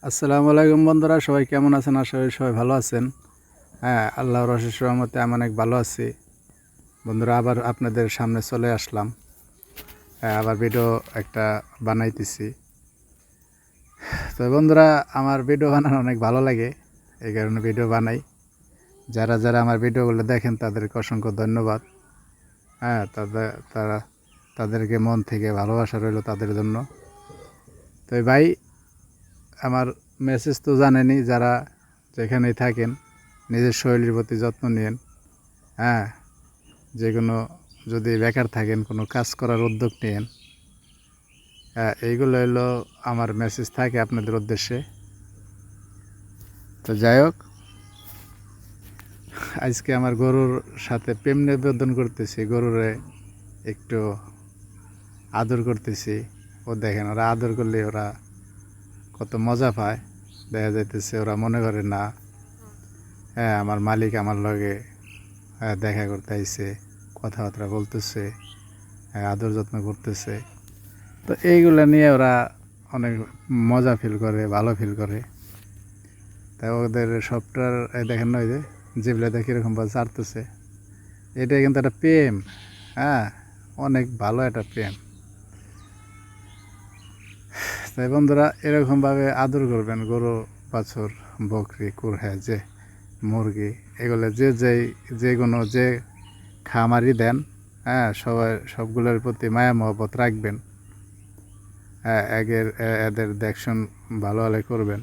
আসসালামু আলাইকুম বন্ধুরা, সবাই কেমন আছেন? আশা করি সবাই ভালো আছেন। হ্যাঁ, আল্লাহর অশেষ রহমতে আমি অনেক ভালো আছি। বন্ধুরা, আবার আপনাদের সামনে চলে আসলাম। হ্যাঁ, আবার ভিডিও একটা বানাইতেছি। তো বন্ধুরা, আমার ভিডিও বানানো অনেক ভালো লাগে, এই কারণে ভিডিও বানাই। যারা যারা আমার ভিডিওগুলো দেখেন তাদেরকে অসংখ্য ধন্যবাদ। হ্যাঁ, তাদেরকে মন থেকে ভালোবাসা রইল তাদের জন্য। তো ভাই, আমার মেসেজ তো জানেনই, যারা যেখানেই থাকেন নিজের শরীরের প্রতি যত্ন নিন। হ্যাঁ, যে কোনো যদি বেকার থাকেন কোনো কাজ করার উদ্যোগ নিন। হ্যাঁ, এইগুলো হলো আমার মেসেজ থাকে আপনাদের উদ্দেশ্যে। তো যাই হোক, আজকে আমার গরুর সাথে প্রেম নিবেদন করতেছি, গরুরে একটু আদর করতেছি। ও দেখেন, ওরা আদর করলে ওরা কত মজা পায়। দেখা যাইতেছে ওরা মনে করে না, হ্যাঁ আমার মালিক আমার লগে দেখা করতে আইছে, কথাবার্তা বলতেছে, আদর যত্ন করতেছে। তো এইগুলো নিয়ে ওরা অনেক মজা ফিল করে, ভালো ফিল করে। তাই ওদের সবটার দেখেন না, ওই যে জিবলাতে কীরকমভাবে চারতেছে, এটাই কিন্তু একটা প্রেম। হ্যাঁ, অনেক ভালো একটা প্রেম। তাই বন্ধুরা, এরকমভাবে আদর করবেন গরু, বাছুর, বকরি, কুরহা, যে মুরগি, এগুলো যে কোনো যে খামারই দেন। হ্যাঁ, সবগুলোর প্রতি মায়া মহব্বত রাখবেন। হ্যাঁ, এদের দেখশন ভালো ভালো করবেন।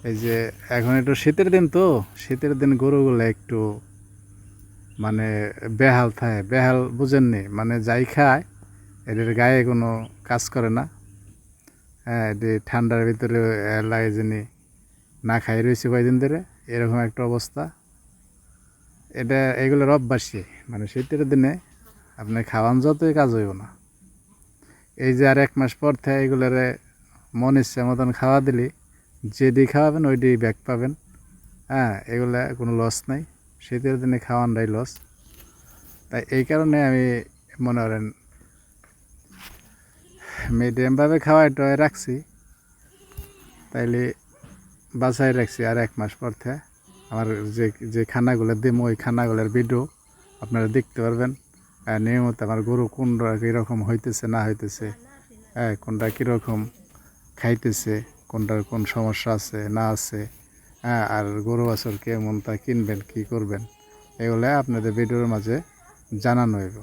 এই যে এখন একটু শীতের দিন, তো শীতের দিন গরুগুলো একটু মানে বেহাল থাকে। বেহাল বুঝেননি, মানে যাই খায় এদের গায়ে কোনো কাজ করে না। হ্যাঁ, এটি ঠান্ডার ভিতরে লাগে যিনি না খাই রয়েছে কয়দিন ধরে, এরকম একটা অবস্থা। এগুলোর অভ্যাসী, মানে শীতের দিনে আপনি খাওয়ান যতই কাজ হইব না। এই যে আর 1 মাস পর থেকে এগুলোরে মন ইচ্ছে মতন খাওয়া দিলে, যেটি খাওয়াবেন ওইটি ব্যাক পাবেন। হ্যাঁ, এগুলা কোনো লস নাই, শীতের দিনে খাওয়ানটাই লস। তাই এই কারণে আমি মনে করেন মিডিয়ামভাবে খাওয়াইটাই রাখছি। তাইলে বাসায় রাখছি, আর 1 মাস পর থেকে আমার যে যে খানাগুলো দিম, ওই খানাগুলোর ভিডিও আপনারা দেখতে পারবেন। নিয়মিত আমার গরু কোনটা কীরকম হইতেছে না হইতেছে, হ্যাঁ কোনটা কীরকম খাইতেছে, কোনটার কোন সমস্যা আছে না আছে। হ্যাঁ, আর গরু বাছুর কেমন তা কিনবেন, কী করবেন, এগুলো আপনাদের ভিডিওর মাঝে জানানো হইব।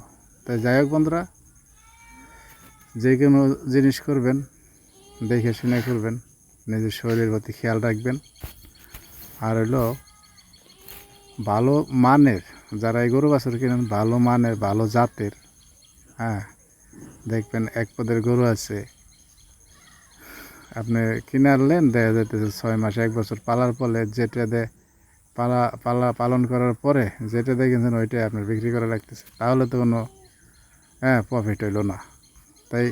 তাই যাই হোক বন্ধুরা, যে কোনো জিনিস করবেন দেখে শুনে করবেন, নিজের শরীরের প্রতি খেয়াল রাখবেন। আর হলো ভালো মানের, যারা এই গরু বাছুর কিনেন ভালো মানের ভালো জাতের। হ্যাঁ, দেখবেন এক পদের গরু আছে, আপনি কিনে আনলেন, দেখা যাইতেছে 6 মাস 1 বছর পালার পরে যেটা দেয়, পালন করার পরে যেটা দেখেছেন ওইটাই আপনার বিক্রি করা লাগতেছে, তাহলে তো কোনো প্রফিট হইলো না। তাই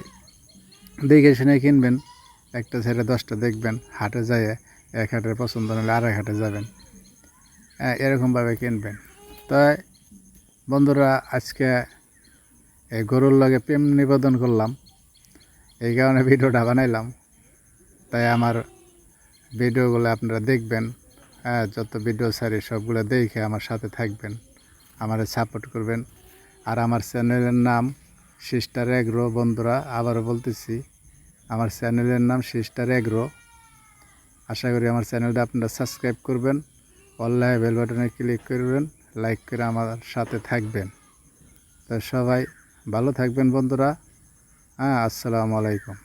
দেখে শুনে কিনবেন। একটা ছেড়ে 10টা দেখবেন, হাটে যায় এক হাটের পছন্দ হলে আরেক হাটে যাবেন। হ্যাঁ, এরকমভাবে কিনবেন। তাই বন্ধুরা, আজকে এই গরুর লগে প্রেম নিবেদন করলাম, এই কারণে ভিডিওটা বানাইলাম। তাই আমার ভিডিওগুলো আপনারা দেখবেন। হ্যাঁ, যত ভিডিও ছাড়ি সবগুলো দেখে আমার সাথে থাকবেন, আমারে সাপোর্ট করবেন। আর আমার চ্যানেলের নাম সিস্টার এগ্রো। বন্ধুরা, আবারও বলতেছি, আমার চ্যানেলের নাম সিস্টার এগ্রো। আশা করি আমার চ্যানেলটা আপনারা সাবস্ক্রাইব করবেন, অনলাইনে বেল বাটনে ক্লিক করবেন, লাইক করে আমার সাথে থাকবেন। তো সবাই ভালো থাকবেন বন্ধুরা। হ্যাঁ, আসসালামু আলাইকুম।